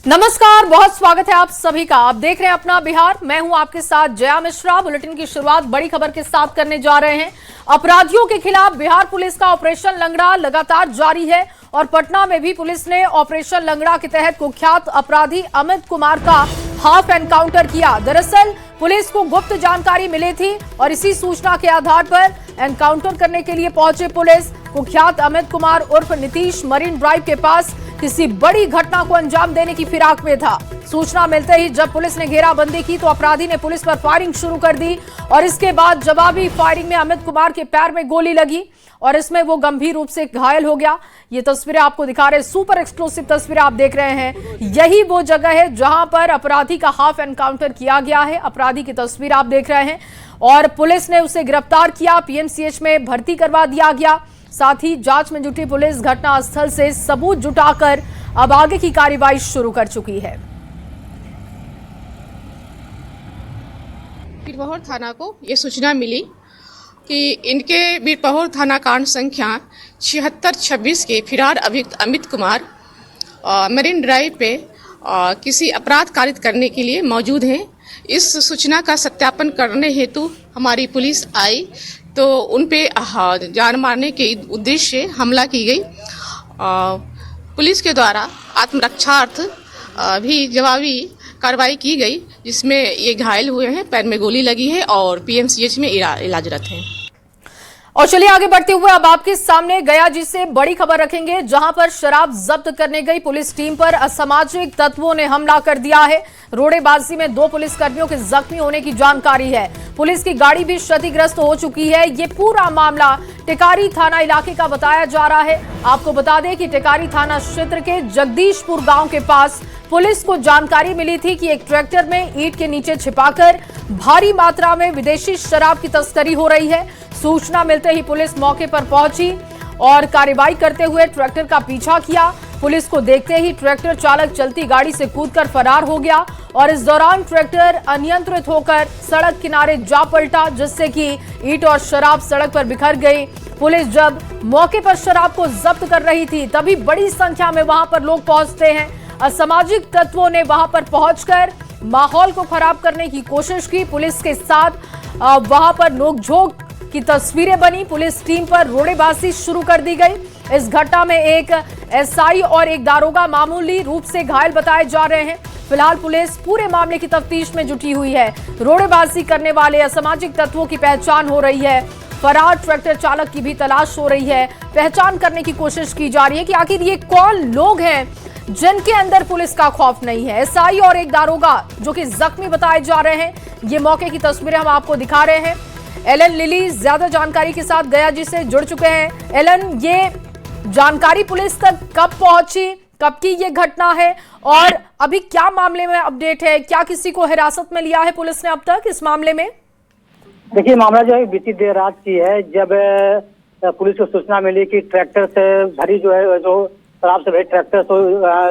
नमस्कार, बहुत स्वागत है आप सभी का। आप देख रहे हैं अपना बिहार। मैं हूं आपके साथ जया मिश्रा। बुलेटिन की शुरुआत बड़ी खबर के साथ करने जा रहे हैं। अपराधियों के खिलाफ बिहार पुलिस का ऑपरेशन लंगड़ा लगातार जारी है और पटना में भी पुलिस ने ऑपरेशन लंगड़ा के तहत कुख्यात अपराधी अमित कुमार का हाफ एनकाउंटर किया। दरअसल पुलिस को गुप्त जानकारी मिली थी और इसी सूचना के आधार पर एनकाउंटर करने के लिए पहुंचे पुलिस। कुख्यात अमित कुमार उर्फ नीतीश मरीन ड्राइव के पास किसी बड़ी घटना को अंजाम देने की फिराक में था। सूचना मिलते ही जब पुलिस ने घेराबंदी की तो अपराधी ने पुलिस पर फायरिंग शुरू कर दी और इसके बाद जवाबी फायरिंग में अमित कुमार के पैर में गोली लगी और इसमें वो गंभीर रूप से घायल हो गया। ये तस्वीरें आपको दिखा रहे हैं, सुपर एक्सक्लूसिव तस्वीरें आप देख रहे हैं। यही वो जगह है जहां पर अपराधी का हाफ एनकाउंटर किया गया है। अपराधी की तस्वीर आप देख रहे हैं और पुलिस ने उसे गिरफ्तार किया, पीएमसीएच में भर्ती करवा दिया गया। साथ ही जांच में जुटी पुलिस घटनास्थल से सबूत जुटाकर अब आगे की कार्रवाई शुरू कर चुकी है। बीरबहोर थाना को ये सूचना मिली कि इनके बीरबहोर थाना कांड संख्या 7626 के फिरार अभियुक्त अमित कुमार मरीन ड्राइव पे किसी अपराध कारित करने के लिए मौजूद हैं। इस सूचना का सत्यापन करने हेतु हमारी पुलिस आई तो उन पे जान मारने के उद्देश्य से हमला की गई। पुलिस के द्वारा आत्मरक्षार्थ भी जवाबी कार्रवाई की गई, जिसमें ये घायल हुए हैं, पैर में गोली लगी है और पीएमसीएच में इलाजरत हैं। और चलिए आगे बढ़ते हुए अब आपके सामने गया जी से बड़ी खबर रखेंगे, जहां पर शराब जब्त करने गई पुलिस टीम पर असामाजिक तत्वों ने हमला कर दिया है। रोड़ेबाजी में 2 पुलिसकर्मियों के जख्मी होने की जानकारी है। पुलिस की गाड़ी भी क्षतिग्रस्त हो चुकी है। ये पूरा मामला टिकारी थाना इलाके का बताया जा रहा है। आपको बता दें कि टिकारी थाना क्षेत्र के जगदीशपुर गांव के पास पुलिस को जानकारी मिली थी कि एक ट्रैक्टर में ईंट के नीचे छिपाकर भारी मात्रा में विदेशी शराब की तस्करी हो रही है। सूचना मिलते ही पुलिस मौके पर पहुंची और कार्रवाई करते हुए ट्रैक्टर का पीछा किया। पुलिस को देखते ही ट्रैक्टर चालक चलती गाड़ी से कूदकर फरार हो गया और इस दौरान ट्रैक्टर अनियंत्रित होकर सड़क किनारे जा पलटा, जिससे कि ईंट और शराब सड़क पर बिखर गई। पुलिस जब मौके पर शराब को जब्त कर रही थी तभी बड़ी संख्या में वहां पर लोग पहुंचते हैं। असामाजिक तत्वों ने वहां पर पहुंचकर माहौल को खराब करने की कोशिश की। पुलिस के साथ वहां पर नोकझोंक की तस्वीरें बनी। पुलिस टीम पर रोड़ेबाजी शुरू कर दी गई। इस घटना में एक एसआई और एक दारोगा मामूली रूप से घायल बताए जा रहे हैं। फिलहाल पुलिस पूरे मामले की तफ्तीश में जुटी हुई है। रोड़ेबाजी करने वाले असामाजिक तत्वों की पहचान हो रही है। फरार ट्रैक्टर चालक की भी तलाश हो रही है। पहचान करने की कोशिश की जा रही है कि आखिर ये कौन लोग हैं जिनके अंदर पुलिस का खौफ नहीं है। एसआई और एक दारोगा जो कि जख्मी बताए जा रहे हैं। ये मौके की तस्वीरें हम आपको दिखा रहे हैं। एलन लिली ज्यादा जानकारी के साथ गया जी से जुड़ चुके हैं। एलन, ये जानकारी पुलिस तक कब पहुंची, कब की ये घटना है और अभी क्या मामले में अपडेट है? क्या किसी को हिरासत में लिया है पुलिस ने अब तक इस मामले में? देखिए, मामला जो है बीती देर रात की है, जब पुलिस को सूचना मिली कि ट्रैक्टर से भरी जो है जो शराब से भरी ट्रैक्टर तो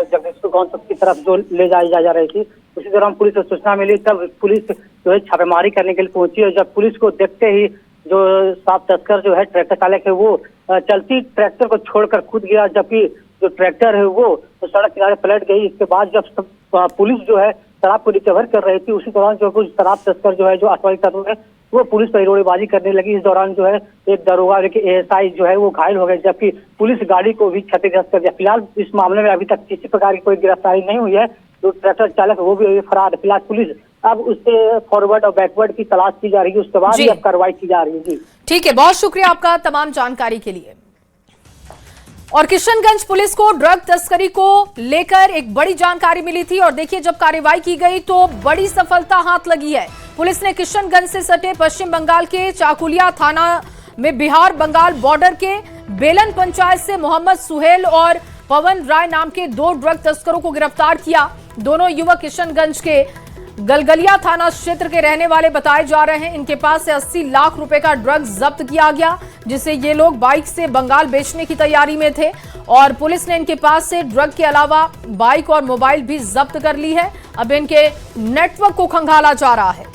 जगदीशपुर गांव की तरफ जो ले जा रही थी, उसी दौरान पुलिस को सूचना मिली। तब पुलिस जो है छापेमारी करने के लिए पहुंची और जब पुलिस को देखते ही जो शराब तस्कर जो है ट्रैक्टर चालक है वो चलती ट्रैक्टर को छोड़कर कूद गया, जबकि जो ट्रैक्टर है वो तो सड़क किनारे पलट गई। इसके बाद जब पुलिस जो है शराब को रिकवर कर रही थी, उसी दौरान जो कुछ शराब तस्कर जो है जो असामाजिक तत्व है वो पुलिस पर रोड़ेबाजी करने लगी। इस दौरान जो है एक दरोगा एएसआई जो है वो घायल हो गए, जबकि पुलिस गाड़ी को भी क्षतिग्रस्त कर दिया। फिलहाल इस मामले में अभी तक किसी प्रकार की कोई गिरफ्तारी नहीं हुई है। जो ट्रैक्टर चालक वो भी फरार है। फिलहाल पुलिस अब उससे फॉरवर्ड और बैकवर्ड की तलाश की जा रही है, उसके बाद ही अब कार्रवाई की जा रही है। जी ठीक है, बहुत शुक्रिया आपका तमाम जानकारी के लिए। और किशनगंज पुलिस को ड्रग तस्करी को लेकर एक बड़ी जानकारी मिली थी और देखिए जब कार्रवाई की गई तो बड़ी सफलता हाथ लगी है। पुलिस ने किशनगंज से सटे पश्चिम बंगाल के चाकुलिया थाना में बिहार बंगाल बॉर्डर के बेलन पंचायत से मोहम्मद सुहेल और पवन राय नाम के 2 ड्रग तस्करों को गिरफ्तार किया। दोनों युवक किशनगंज के गलगलिया थाना क्षेत्र के रहने वाले बताए जा रहे हैं। इनके पास से 80 लाख रुपए का ड्रग्स जब्त किया गया, जिसे ये लोग बाइक से बंगाल बेचने की तैयारी में थे और पुलिस ने इनके पास से ड्रग के अलावा बाइक और मोबाइल भी जब्त कर ली है। अब इनके नेटवर्क को खंगाला जा रहा है।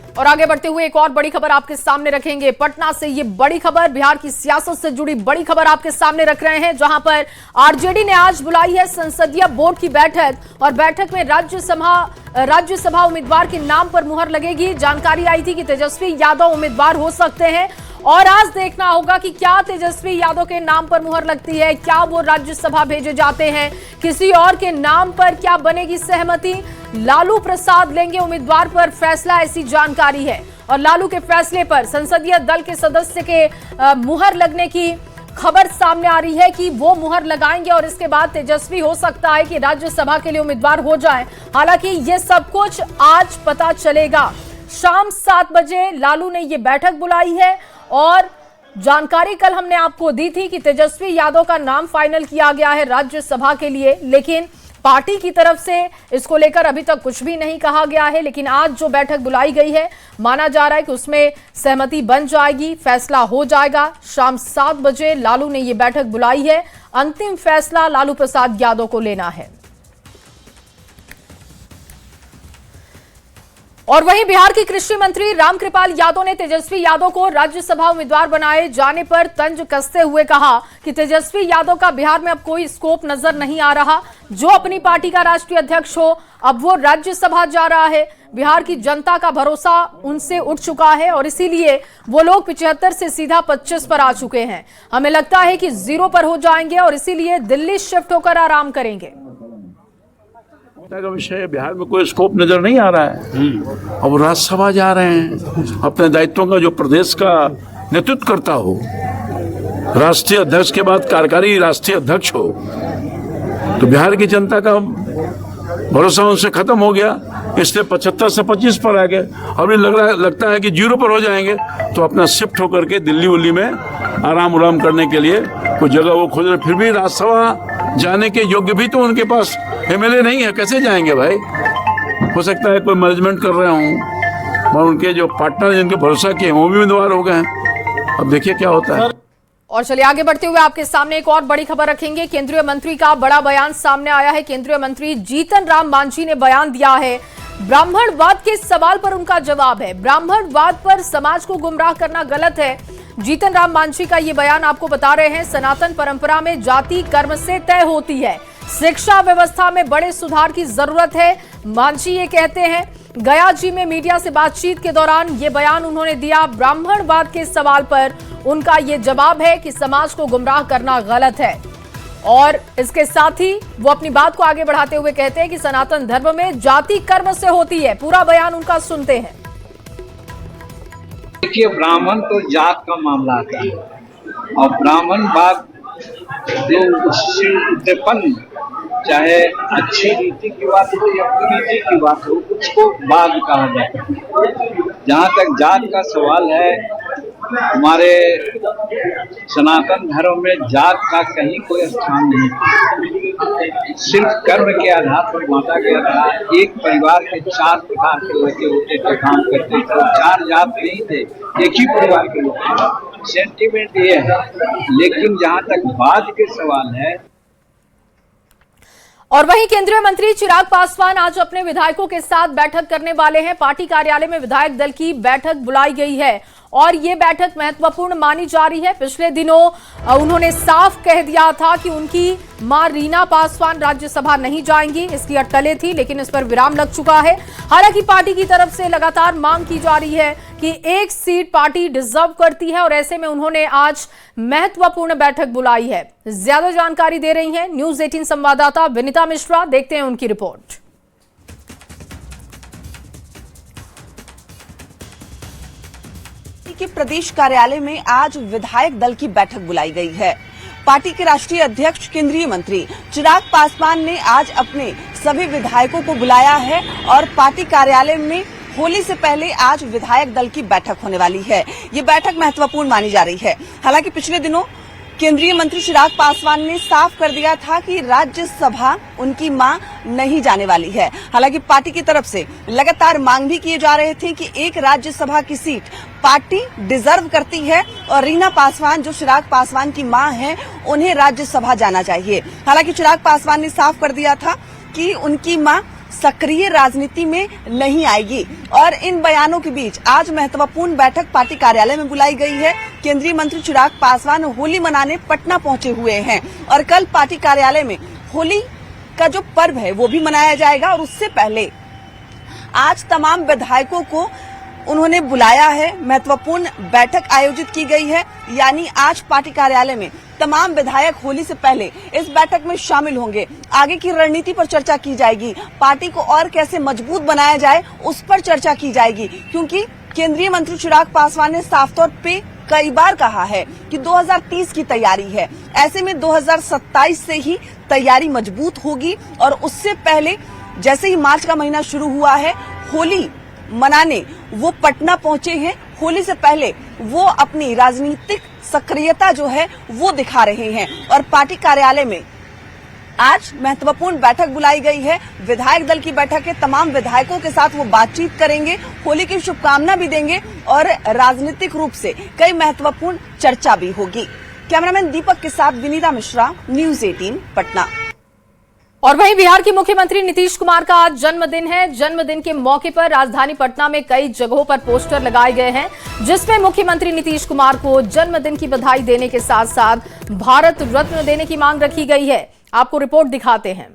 और आगे बढ़ते हुए एक और बड़ी खबर आपके सामने रखेंगे। पटना से ये बड़ी खबर, बिहार की सियासत से जुड़ी बड़ी खबर आपके सामने रख रहे हैं, जहां पर आरजेडी ने आज बुलाई है संसदीय बोर्ड की बैठक और बैठक में राज्यसभा उम्मीदवार के नाम पर मुहर लगेगी। जानकारी आई थी कि तेजस्वी यादव उम्मीदवार हो सकते हैं और आज देखना होगा कि क्या तेजस्वी यादव के नाम पर मुहर लगती है, क्या वो राज्यसभा भेजे जाते हैं, किसी और के नाम पर क्या बनेगी सहमति। लालू प्रसाद लेंगे उम्मीदवार पर फैसला, ऐसी जानकारी है। और लालू के फैसले पर संसदीय दल के सदस्य के मुहर लगने की खबर सामने आ रही है कि वो मुहर लगाएंगे और इसके बाद तेजस्वी हो सकता है कि राज्यसभा के लिए उम्मीदवार हो जाए। हालांकि ये सब कुछ आज पता चलेगा। शाम 7 बजे लालू ने ये बैठक बुलाई है और जानकारी कल हमने आपको दी थी कि तेजस्वी यादव का नाम फाइनल किया गया है राज्यसभा के लिए, लेकिन पार्टी की तरफ से इसको लेकर अभी तक कुछ भी नहीं कहा गया है। लेकिन आज जो बैठक बुलाई गई है, माना जा रहा है कि उसमें सहमति बन जाएगी, फैसला हो जाएगा। शाम 7 बजे लालू ने यह बैठक बुलाई है, अंतिम फैसला लालू प्रसाद यादव को लेना है। और वहीं बिहार के कृषि मंत्री रामकृपाल यादव ने तेजस्वी यादव को राज्यसभा उम्मीदवार बनाए जाने पर तंज कसते हुए कहा कि तेजस्वी यादव का बिहार में अब कोई स्कोप नजर नहीं आ रहा। जो अपनी पार्टी का राष्ट्रीय अध्यक्ष हो, अब वो राज्यसभा जा रहा है। बिहार की जनता का भरोसा उनसे उठ चुका है और इसीलिए वो लोग 75 से सीधा 25 पर आ चुके हैं। हमें लगता है कि 0 पर हो जाएंगे और इसीलिए दिल्ली शिफ्ट होकर आराम करेंगे। का विषय बिहार में कोई स्कोप नजर नहीं आ रहा है। अब राज्यसभा जा रहे हैं, अपने दायित्वों का जो प्रदेश का नेतृत्व करता हो, राष्ट्रीय अध्यक्ष के बाद कार्यकारी राष्ट्रीय अध्यक्ष हो, तो बिहार की जनता का भरोसा उनसे खत्म हो गया, इसलिए 75 से 25 पर आ गए। अभी लगता है कि 0 पर हो जाएंगे, तो अपना शिफ्ट होकर के दिल्ली उल्ली में आराम करने के लिए कोई जगह वो खोज रहे। फिर भी राज्यसभा जाने के योग्य भी तो उनके पास एमएलए नहीं है, कैसे जाएंगे भाई। हो सकता है कोई मैनेजमेंट कर रहे हों और उनके जो पार्टनर जिनके भरोसा किए वो भी उम्मीदवार हो गए हैं। अब देखिए क्या होता है। और चलिए आगे बढ़ते हुए आपके सामने एक और बड़ी खबर रखेंगे। केंद्रीय मंत्री का बड़ा बयान सामने आया है। केंद्रीय मंत्री जीतन राम मांझी ने बयान दिया है। ब्राह्मणवाद के सवाल पर उनका जवाब है। ब्राह्मणवाद पर समाज को गुमराह करना गलत है। जीतन राम मांझी का ये बयान आपको बता रहे हैं। सनातन परंपरा में जाति कर्म से तय होती है। शिक्षा व्यवस्था में बड़े सुधार की जरूरत है, मांझी ये कहते हैं। गया जी में मीडिया से बातचीत के दौरान ये बयान उन्होंने दिया। ब्राह्मणवाद के सवाल पर उनका ये जवाब है कि समाज को गुमराह करना गलत है। और इसके साथ ही वो अपनी बात को आगे बढ़ाते हुए कहते हैं कि सनातन धर्म में जाति कर्म से होती है। पूरा बयान उनका सुनते हैं। देखिए, ब्राह्मण तो जात का मामला आता है और ब्राह्मणवाद जो उससे उत्पन्न, चाहे अच्छी रीति की बात हो या कुरीति की बात हो, उसको वाद कहा जाता है। जहाँ तक जात का सवाल है, हमारे सनातन धर्म में जात का कहीं कोई स्थान नहीं। सिर्फ कर्म के आधार पर बांटा गया था। एक परिवार के 4 प्रकार के लड़के होते थे, काम करते थे, 4 जात नहीं थे, एक ही परिवार के लोग थे। सेंटीमेंट ये है। लेकिन जहाँ तक वाद के सवाल है, और वहीं केंद्रीय मंत्री चिराग पासवान आज अपने विधायकों के साथ बैठक करने वाले हैं। पार्टी कार्यालय में विधायक दल की बैठक बुलाई गई है और ये बैठक महत्वपूर्ण मानी जा रही है। पिछले दिनों उन्होंने साफ कह दिया था कि उनकी मां रीना पासवान राज्यसभा नहीं जाएंगी, इसकी अटकलें थी, लेकिन इस पर विराम लग चुका है। हालांकि पार्टी की तरफ से लगातार मांग की जा रही है कि 1 सीट पार्टी डिजर्व करती है और ऐसे में उन्होंने आज महत्वपूर्ण बैठक बुलाई है। ज्यादा जानकारी दे रही हैं न्यूज 18 संवाददाता विनीता मिश्रा। देखते हैं उनकी रिपोर्ट। के प्रदेश कार्यालय में आज विधायक दल की बैठक बुलाई गई है। पार्टी के राष्ट्रीय अध्यक्ष केंद्रीय मंत्री चिराग पासवान ने आज अपने सभी विधायकों को बुलाया है और पार्टी कार्यालय में होली से पहले आज विधायक दल की बैठक होने वाली है। ये बैठक महत्वपूर्ण मानी जा रही है। हालांकि पिछले दिनों केंद्रीय मंत्री चिराग पासवान ने साफ कर दिया था कि राज्यसभा उनकी मां नहीं जाने वाली है। हालांकि पार्टी की तरफ से लगातार मांग भी किए जा रहे थे कि एक राज्यसभा की सीट पार्टी डिजर्व करती है और रीना पासवान जो चिराग पासवान की मां हैं, उन्हें राज्यसभा जाना चाहिए। हालांकि चिराग पासवान ने साफ कर दिया था कि उनकी मां सक्रिय राजनीति में नहीं आएगी। और इन बयानों के बीच आज महत्वपूर्ण बैठक पार्टी कार्यालय में बुलाई गई है। केंद्रीय मंत्री चिराग पासवान होली मनाने पटना पहुंचे हुए हैं और कल पार्टी कार्यालय में होली का जो पर्व है वो भी मनाया जाएगा। और उससे पहले आज तमाम विधायकों को उन्होंने बुलाया है, महत्वपूर्ण बैठक आयोजित की गई है। यानी आज पार्टी कार्यालय में तमाम विधायक होली से पहले इस बैठक में शामिल होंगे। आगे की रणनीति पर चर्चा की जाएगी, पार्टी को और कैसे मजबूत बनाया जाए उस पर चर्चा की जाएगी। क्योंकि केंद्रीय मंत्री चिराग पासवान ने साफ तौर पे कई बार कहा है कि 2030 की तैयारी है, ऐसे में 2027 से ही तैयारी मजबूत होगी। और उससे पहले जैसे ही मार्च का महीना शुरू हुआ है, होली मनाने वो पटना पहुंचे हैं। होली से पहले वो अपनी राजनीतिक सक्रियता जो है वो दिखा रहे हैं। और पार्टी कार्यालय में आज महत्वपूर्ण बैठक बुलाई गई है, विधायक दल की बैठक है। तमाम विधायकों के साथ वो बातचीत करेंगे, होली की शुभकामना भी देंगे और राजनीतिक रूप से कई महत्वपूर्ण चर्चा भी होगी। कैमरामैन दीपक के साथ विनीता मिश्रा, न्यूज़ 18 पटना। और वहीं बिहार के मुख्यमंत्री नीतीश कुमार का आज जन्मदिन है। जन्मदिन के मौके पर राजधानी पटना में कई जगहों पर पोस्टर लगाए गए हैं, जिसमें मुख्यमंत्री नीतीश कुमार को जन्मदिन की बधाई देने के साथ साथ भारत रत्न देने की मांग रखी गई है। आपको रिपोर्ट दिखाते हैं।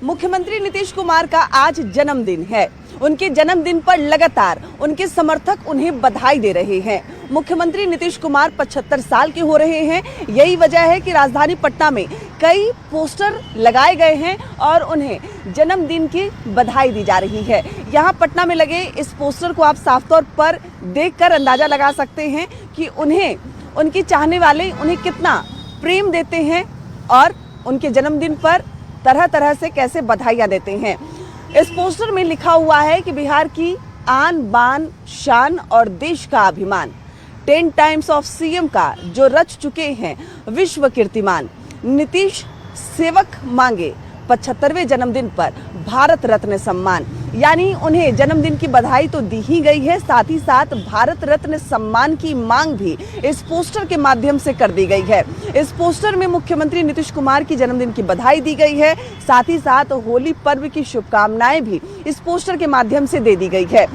मुख्यमंत्री नीतीश कुमार का आज जन्मदिन है। उनके जन्मदिन पर लगातार उनके समर्थक उन्हें बधाई दे रहे हैं। मुख्यमंत्री नीतीश कुमार 75 साल के हो रहे हैं। यही वजह है कि राजधानी पटना में कई पोस्टर लगाए गए हैं और उन्हें जन्मदिन की बधाई दी जा रही है। यहाँ पटना में लगे इस पोस्टर को आप साफ तौर पर देखकर अंदाजा लगा सकते हैं कि उन्हें उनके चाहने वाले उन्हें कितना प्रेम देते हैं और उनके जन्मदिन पर तरह तरह से कैसे बधाइयाँ देते हैं। इस पोस्टर में लिखा हुआ है कि बिहार की आन बान शान और देश का अभिमान, 10 टाइम्स ऑफ सीएम का जो रच चुके हैं विश्व कीर्तिमान, नीतीश सेवक मांगे 75वें जन्मदिन पर भारत रत्न सम्मान। यानी उन्हें जन्मदिन की बधाई तो दी ही गई है, साथ ही साथ भारत रत्न सम्मान की मांग भी इस पोस्टर के माध्यम से कर दी गई है। इस पोस्टर में मुख्यमंत्री नीतीश कुमार की जन्मदिन की बधाई दी गई है, साथ ही साथ होली पर्व की शुभकामनाएं भी इस पोस्टर के माध्यम से दे दी गई है।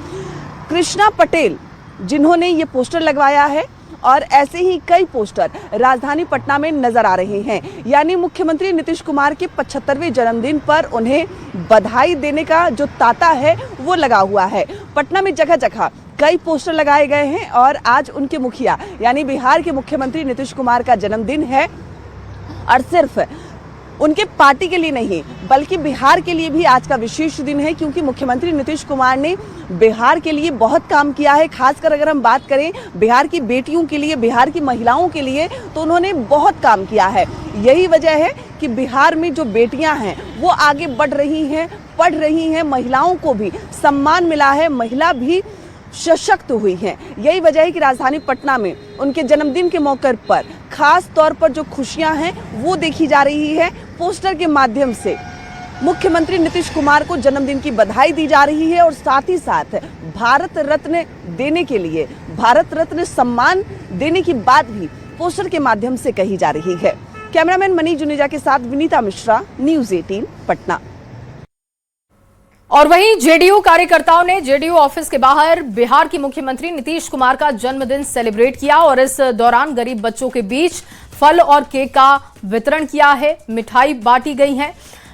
कृष्णा पटेल जिन्होंने ये पोस्टर लगवाया है और ऐसे ही कई पोस्टर राजधानी पटना में नजर आ रहे हैं। यानी मुख्यमंत्री नीतीश कुमार के 75वें जन्मदिन पर उन्हें बधाई देने का जो तांता है वो लगा हुआ है। पटना में जगह जगह कई पोस्टर लगाए गए हैं और आज उनके मुखिया यानी बिहार के मुख्यमंत्री नीतीश कुमार का जन्मदिन है। और सिर्फ उनके पार्टी के लिए नहीं बल्कि बिहार के लिए भी आज का विशेष दिन है, क्योंकि मुख्यमंत्री नीतीश कुमार ने बिहार के लिए बहुत काम किया है। खासकर अगर हम बात करें बिहार की बेटियों के लिए, बिहार की महिलाओं के लिए, तो उन्होंने बहुत काम किया है। यही वजह है कि बिहार में जो बेटियां हैं वो आगे बढ़ रही हैं, पढ़ रही हैं, महिलाओं को भी सम्मान मिला है, महिला भी सशक्त हुई हैं। यही वजह है कि राजधानी पटना में उनके जन्मदिन के मौके पर खास तौर पर जो खुशियां हैं वो देखी जा रही है। पोस्टर के माध्यम से मुख्यमंत्री नीतीश कुमार को जन्मदिन की बधाई दी जा रही है और साथ ही साथ भारत रत्न देने के लिए, भारत रत्न सम्मान देने की बात भी पोस्टर के माध्यम से कही जा रही है। कैमरामैन मनीष जुनेजा के साथ विनीता मिश्रा, न्यूज़ 18 पटना। और वहीं जेडीयू कार्यकर्ताओं ने जेडीयू ऑफिस के बाहर बिहार के मुख्यमंत्री नीतीश कुमार का जन्मदिन सेलिब्रेट किया और इस दौरान गरीब बच्चों के बीच फल और केक का वितरण किया है, मिठाई बांटी गई है।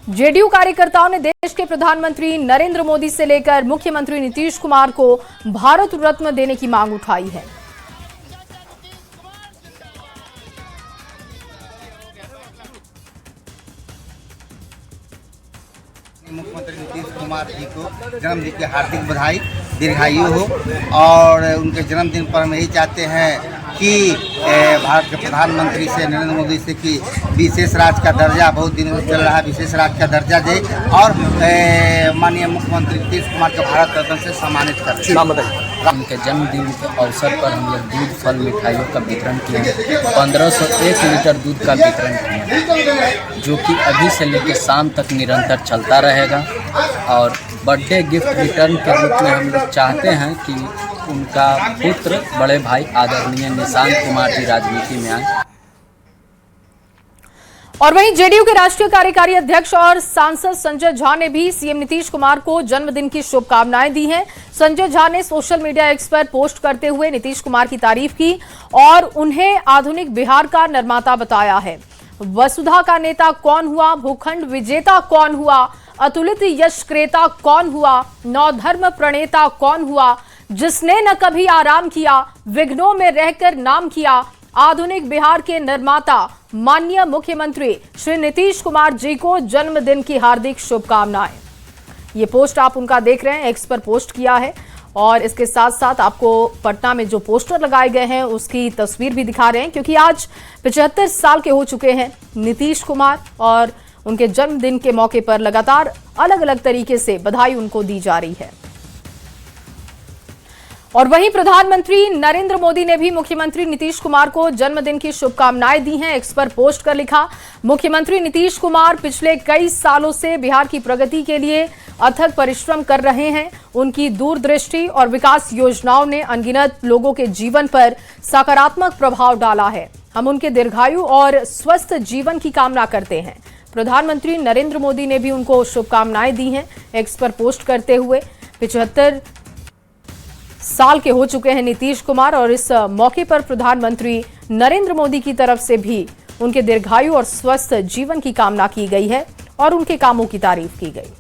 जेडीयू कार्यकर्ताओं ने देश के प्रधानमंत्री नरेंद्र मोदी से लेकर मुख्यमंत्री नीतीश कुमार को भारत रत्न देने की मांग उठाई है। मुख्यमंत्री नीतीश कुमार जी को जन्मदिन की हार्दिक बधाई, दीर्घायु हो। और उनके जन्मदिन पर हम यही चाहते हैं कि भारत के प्रधानमंत्री से, नरेंद्र मोदी से कि विशेष राज्य का दर्जा, बहुत दिनों से चल रहा है, विशेष राज्य का दर्जा दे और माननीय मुख्यमंत्री नीतीश कुमार को भारत रत्न से सम्मानित करें। उनके जन्मदिन के अवसर पर हम लोग दूध, फल, मिठाइयों का वितरण किए हैं। 1501 लीटर दूध का वितरण किए, जो कि अभी से लेकर शाम तक निरंतर चलता रहेगा। और बर्थडे गिफ्ट रिटर्न के रूप में हम लोग चाहते हैं कि उनका पुत्र बड़े भाई आदरणीय निशांत कुमार जी राजनीति में आए। और वहीं जेडीयू के राष्ट्रीय कार्यकारी अध्यक्ष और सांसद संजय झा ने भी सीएम नीतीश कुमार को जन्मदिन की शुभकामनाएं दी हैं। संजय झा ने सोशल मीडिया एक्स पर पोस्ट करते हुए नीतीश कुमार की तारीफ की और उन्हें आधुनिक बिहार का निर्माता बताया है। वसुधा का नेता कौन हुआ, भूखंड विजेता कौन हुआ, अतुलित यश क्रेता कौन हुआ, नवधर्म प्रणेता कौन हुआ, जिसने न कभी आराम किया, विघ्नों में रहकर नाम किया, आधुनिक बिहार के निर्माता माननीय मुख्यमंत्री श्री नीतीश कुमार जी को जन्मदिन की हार्दिक शुभकामनाएं। ये पोस्ट आप उनका देख रहे हैं, एक्स पर पोस्ट किया है और इसके साथ साथ आपको पटना में जो पोस्टर लगाए गए हैं उसकी तस्वीर भी दिखा रहे हैं, क्योंकि आज 75 साल के हो चुके हैं नीतीश कुमार और उनके जन्मदिन के मौके पर लगातार अलग अलग तरीके से बधाई उनको दी जा रही है। और वहीं प्रधानमंत्री नरेंद्र मोदी ने भी मुख्यमंत्री नीतीश कुमार को जन्मदिन की शुभकामनाएं दी हैं। एक्स पर पोस्ट कर लिखा, मुख्यमंत्री नीतीश कुमार पिछले कई सालों से बिहार की प्रगति के लिए अथक परिश्रम कर रहे हैं। उनकी दूरदृष्टि और विकास योजनाओं ने अनगिनत लोगों के जीवन पर सकारात्मक प्रभाव डाला है। हम उनके दीर्घायु और स्वस्थ जीवन की कामना करते हैं। प्रधानमंत्री नरेंद्र मोदी ने भी उनको शुभकामनाएं दी हैं। एक्स पर पोस्ट करते हुए 75 साल के हो चुके हैं नीतीश कुमार और इस मौके पर प्रधानमंत्री नरेंद्र मोदी की तरफ से भी उनके दीर्घायु और स्वस्थ जीवन की कामना की गई है और उनके कामों की तारीफ की गई।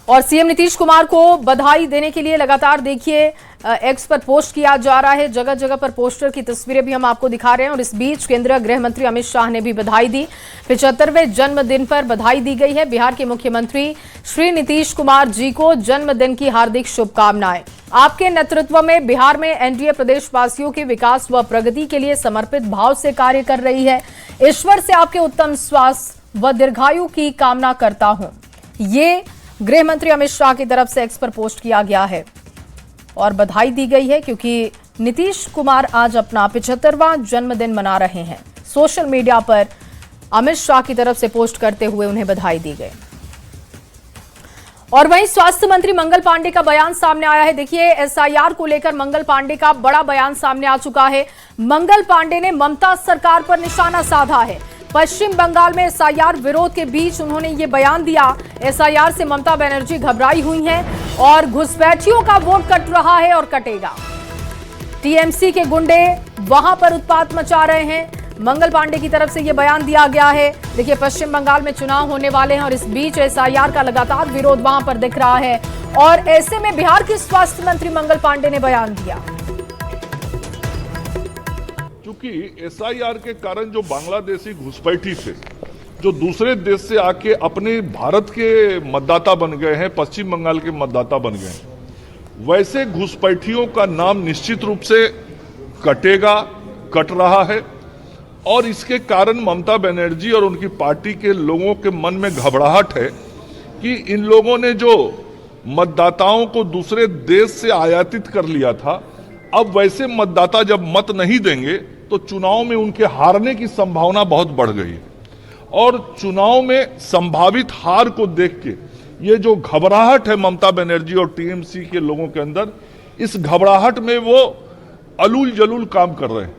और सीएम नीतीश कुमार को बधाई देने के लिए लगातार देखिए एक्स पर पोस्ट किया जा रहा है। जगह जगह पर पोस्टर की तस्वीरें भी हम आपको दिखा रहे हैं। और इस बीच केंद्रीय गृह मंत्री अमित शाह ने भी बधाई दी। 75वें जन्मदिन पर बधाई दी गई है। बिहार के मुख्यमंत्री श्री नीतीश कुमार जी को जन्मदिन की हार्दिक शुभकामनाएं। आपके नेतृत्व में बिहार में एनडीए प्रदेशवासियों के विकास व प्रगति के लिए समर्पित भाव से कार्य कर रही है। ईश्वर से आपके उत्तम स्वास्थ्य व दीर्घायु की कामना करता हूं। ये गृह मंत्री अमित शाह की तरफ से एक्स पर पोस्ट किया गया है और बधाई दी गई है, क्योंकि नीतीश कुमार आज अपना 75वां जन्मदिन मना रहे हैं। सोशल मीडिया पर अमित शाह की तरफ से पोस्ट करते हुए उन्हें बधाई दी गई। और वहीं स्वास्थ्य मंत्री मंगल पांडे का बयान सामने आया है। देखिए, एसआईआर को लेकर मंगल पांडे का बड़ा बयान सामने आ चुका है। मंगल पांडे ने ममता सरकार पर निशाना साधा है। पश्चिम बंगाल में एसआईआर विरोध के बीच उन्होंने ये बयान दिया। एसआईआर से ममता बनर्जी घबराई हुई हैं और घुसपैठियों का वोट कट रहा है और कटेगा। टीएमसी के गुंडे वहां पर उत्पात मचा रहे हैं। मंगल पांडे की तरफ से यह बयान दिया गया है। देखिए, पश्चिम बंगाल में चुनाव होने वाले हैं और इस बीच एसआईआर का लगातार विरोध वहां पर दिख रहा है और ऐसे में बिहार के स्वास्थ्य मंत्री मंगल पांडे ने बयान दिया। क्योंकि एसआईआर के कारण जो बांग्लादेशी घुसपैठी थे, जो दूसरे देश से आके अपने भारत के मतदाता बन गए हैं, पश्चिम बंगाल के मतदाता बन गए हैं, वैसे घुसपैठियों का नाम निश्चित रूप से कटेगा, कट रहा है। और इसके कारण ममता बनर्जी और उनकी पार्टी के लोगों के मन में घबराहट है कि इन लोगों ने जो मतदाताओं को दूसरे देश से आयातित कर लिया था, अब वैसे मतदाता जब मत नहीं देंगे तो चुनाव में उनके हारने की संभावना बहुत बढ़ गई है। और चुनाव में संभावित हार को देख के ये जो घबराहट है ममता बनर्जी और टीएमसी के लोगों के अंदर, इस घबराहट में वो अलूल जलूल काम कर रहे हैं।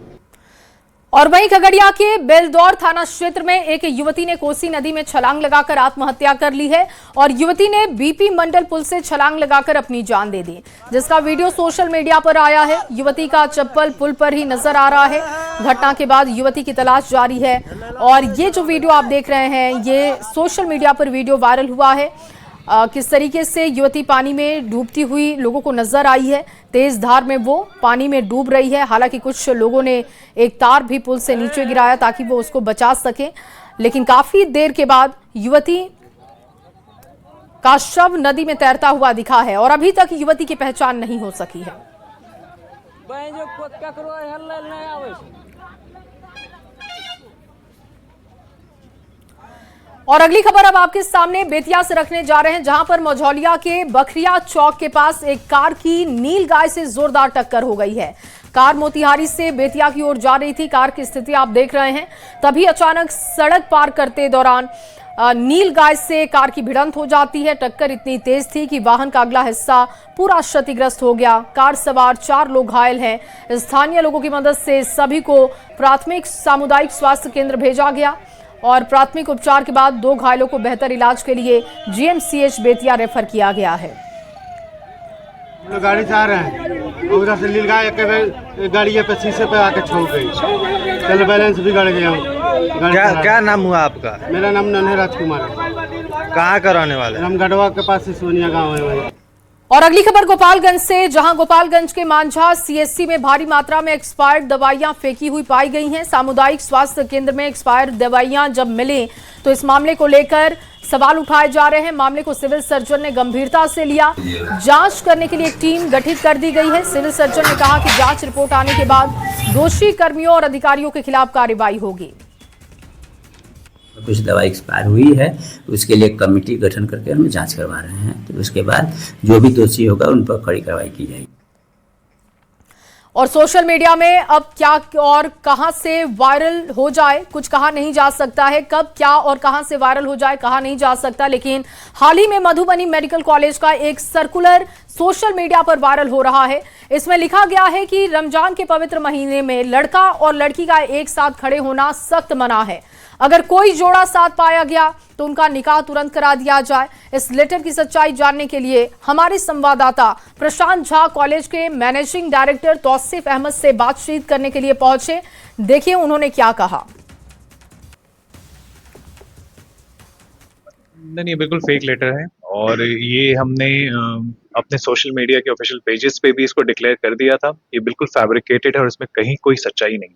और वहीं खगड़िया के बेलदौर थाना क्षेत्र में एक युवती ने कोसी नदी में छलांग लगाकर आत्महत्या कर ली है और युवती ने बीपी मंडल पुल से छलांग लगाकर अपनी जान दे दी, जिसका वीडियो सोशल मीडिया पर आया है। युवती का चप्पल पुल पर ही नजर आ रहा है। घटना के बाद युवती की तलाश जारी है और ये जो वीडियो आप देख रहे हैं, ये सोशल मीडिया पर वीडियो वायरल हुआ है। किस तरीके से युवती पानी में डूबती हुई लोगों को नजर आई है। तेज धार में वो पानी में डूब रही है। हालांकि कुछ लोगों ने एक तार भी पुल से नीचे गिराया ताकि वो उसको बचा सके, लेकिन काफी देर के बाद युवती का शव नदी में तैरता हुआ दिखा है और अभी तक युवती की पहचान नहीं हो सकी है। और अगली खबर अब आपके सामने बेतिया से रखने जा रहे हैं, जहां पर मझौलिया के बखरिया चौक के पास एक कार की नील गाय से जोरदार टक्कर हो गई है। कार मोतिहारी से बेतिया की ओर जा रही थी। कार की स्थिति आप देख रहे हैं। तभी अचानक सड़क पार करते दौरान नील गाय से कार की भिड़ंत हो जाती है। टक्कर इतनी तेज थी कि वाहन का अगला हिस्सा पूरा क्षतिग्रस्त हो गया। कार सवार 4 लोग घायल हैं। स्थानीय लोगों की मदद से सभी को प्राथमिक सामुदायिक स्वास्थ्य केंद्र भेजा गया और प्राथमिक उपचार के बाद 2 घायलों को बेहतर इलाज के लिए जीएमसीएच बेतिया रेफर किया गया है। गाड़ी से आ रहे हैं, उधर से नील गाय गाड़ी पे शीशे पे आके ठोक गई, चल बैलेंस बिगड़ गया। क्या नाम हुआ आपका? मेरा नाम नन्हे राजकुमार है। कहाँ का रहने वाले? हम गढ़वा के पास से सोनिया गाँव है वही। और अगली खबर गोपालगंज से, जहां गोपालगंज के मांझा सीएससी में भारी मात्रा में एक्सपायर्ड दवाइयां फेंकी हुई पाई गई हैं। सामुदायिक स्वास्थ्य केंद्र में एक्सपायर्ड दवाइयां जब मिले तो इस मामले को लेकर सवाल उठाए जा रहे हैं। मामले को सिविल सर्जन ने गंभीरता से लिया। जांच करने के लिए एक टीम गठित कर दी गई है। सिविल सर्जन ने कहा कि जांच रिपोर्ट आने के बाद दोषी कर्मियों और अधिकारियों के खिलाफ कार्रवाई होगी। कुछ दवाई एक्सपायर हुई है, उसके लिए कमेटी गठन करके हम जांच करवा रहे हैं, तो उसके बाद जो भी दोषी होगा उन पर कड़ी कार्रवाई की जाएगी। और सोशल मीडिया में अब क्या और कहां से वायरल हो जाए कुछ कहा नहीं जा सकता है। कब क्या और कहां से वायरल हो जाए कहा नहीं जा सकता, लेकिन हाल ही में मधुबनी मेडिकल कॉलेज का एक सर्कुलर सोशल मीडिया पर वायरल हो रहा है। इसमें लिखा गया है कि रमजान के पवित्र महीने में लड़का और लड़की का एक साथ खड़े होना सख्त मना है। अगर कोई जोड़ा साथ पाया गया तो उनका निकाह तुरंत करा दिया जाए। इस लेटर की सच्चाई जानने के लिए हमारे संवाददाता प्रशांत झा कॉलेज के मैनेजिंग डायरेक्टर तौसीफ अहमद से बातचीत करने के लिए पहुंचे। देखिए उन्होंने क्या कहा। नहीं, बिल्कुल फेक लेटर है और ये हमने अपने सोशल मीडिया के ऑफिशियल पेजेस पे भी इसको डिक्लेयर कर दिया था। ये बिल्कुल फैब्रिकेटेड है और इसमें कहीं कोई सच्चाई नहीं,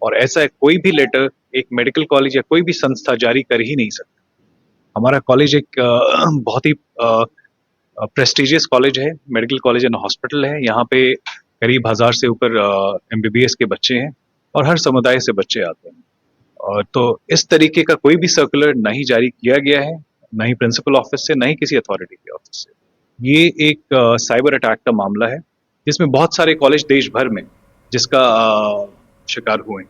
और ऐसा कोई भी लेटर एक मेडिकल कॉलेज या कोई भी संस्था जारी कर ही नहीं सकता। हमारा कॉलेज एक बहुत ही प्रेस्टिजियस कॉलेज है, मेडिकल कॉलेज एंड हॉस्पिटल है। यहाँ पे करीब 1000 से ऊपर MBBS के बच्चे हैं और हर समुदाय से बच्चे आते हैं। और तो इस तरीके का कोई भी सर्कुलर नहीं जारी किया गया है, न ही प्रिंसिपल ऑफिस से, न ही किसी अथॉरिटी के ऑफिस से। ये एक साइबर अटैक का मामला है जिसमें बहुत सारे कॉलेज देश भर में जिसका शिकार हुए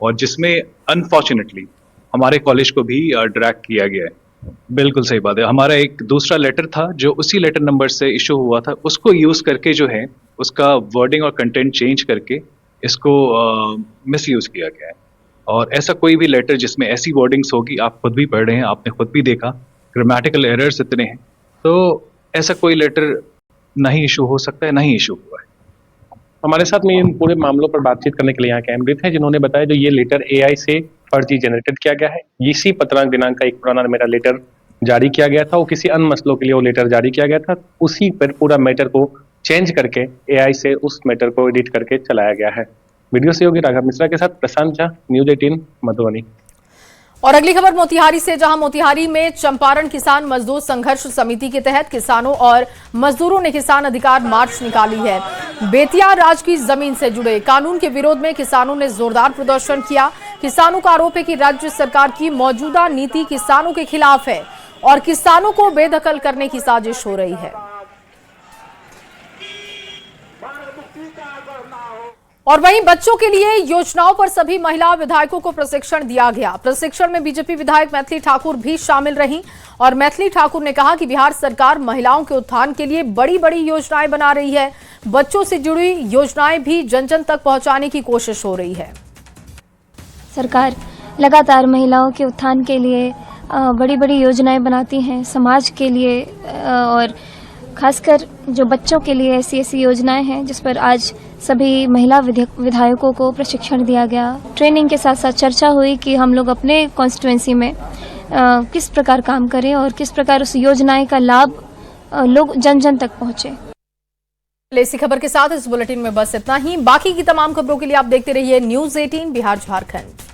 और जिसमें अनफॉर्चुनेटली हमारे कॉलेज को भी ड्रैग किया गया है। बिल्कुल सही बात है। हमारा एक दूसरा लेटर था जो उसी लेटर नंबर से इशू हुआ था, उसको यूज करके जो है उसका वर्डिंग और कंटेंट चेंज करके इसको मिसयूज किया गया है। और ऐसा कोई भी लेटर जिसमें ऐसी वर्डिंग्स होगी, आप खुद भी पढ़ रहे हैं, आपने खुद भी देखा, ग्रामेटिकल एरर्स इतने हैं, तो ऐसा कोई लेटर नहीं इशू हो सकता है, नहीं इशू हुआ है। हमारे साथ में इन पूरे मामलों पर बातचीत करने के लिए यहाँ कैमरेट हैं, जिन्होंने बताया जो ये लेटर AI से फर्जी जनरेटेड किया गया है। इसी दिनांक का एक पुराना मेरा लेटर जारी किया गया था, वो किसी अन्य मसलों के लिए वो लेटर जारी किया गया था। उसी पर पूरा मैटर को चेंज करके AI से उस मैटर को एडिट करके चलाया गया है। वीडियो सहयोगी राघव मिश्रा के साथ प्रशांत झा, न्यूज 18 मधुबनी। और अगली खबर मोतिहारी से, जहां मोतिहारी में चंपारण किसान मजदूर संघर्ष समिति के तहत किसानों और मजदूरों ने किसान अधिकार मार्च निकाली है। बेतिया राज की जमीन से जुड़े कानून के विरोध में किसानों ने जोरदार प्रदर्शन किया। किसानों का आरोप है कि राज्य सरकार की मौजूदा नीति किसानों के खिलाफ है और किसानों को बेदखल करने की साजिश हो रही है। और वहीं बच्चों के लिए योजनाओं पर सभी महिला विधायकों को प्रशिक्षण दिया गया। प्रशिक्षण में बीजेपी विधायक मैथिली ठाकुर भी शामिल रहीं और मैथिली ठाकुर ने कहा कि बिहार सरकार महिलाओं के उत्थान के लिए बड़ी बड़ी योजनाएं बना रही है। बच्चों से जुड़ी योजनाएं भी जन जन तक पहुंचाने की कोशिश हो रही है। सरकार लगातार महिलाओं के उत्थान के लिए बड़ी बड़ी योजनाएं बनाती हैं, समाज के लिए और खासकर जो बच्चों के लिए ऐसी योजनाएं हैं जिस पर आज सभी महिला विधायकों को प्रशिक्षण दिया गया। ट्रेनिंग के साथ साथ चर्चा हुई कि हम लोग अपने कॉन्स्टिट्यूएंसी में किस प्रकार काम करें और किस प्रकार उस योजनाएं का लाभ लोग जन जन तक पहुंचे। इसी खबर के साथ इस बुलेटिन में बस इतना ही। बाकी की तमाम खबरों के लिए आप देखते रहिए न्यूज 18 बिहार झारखंड।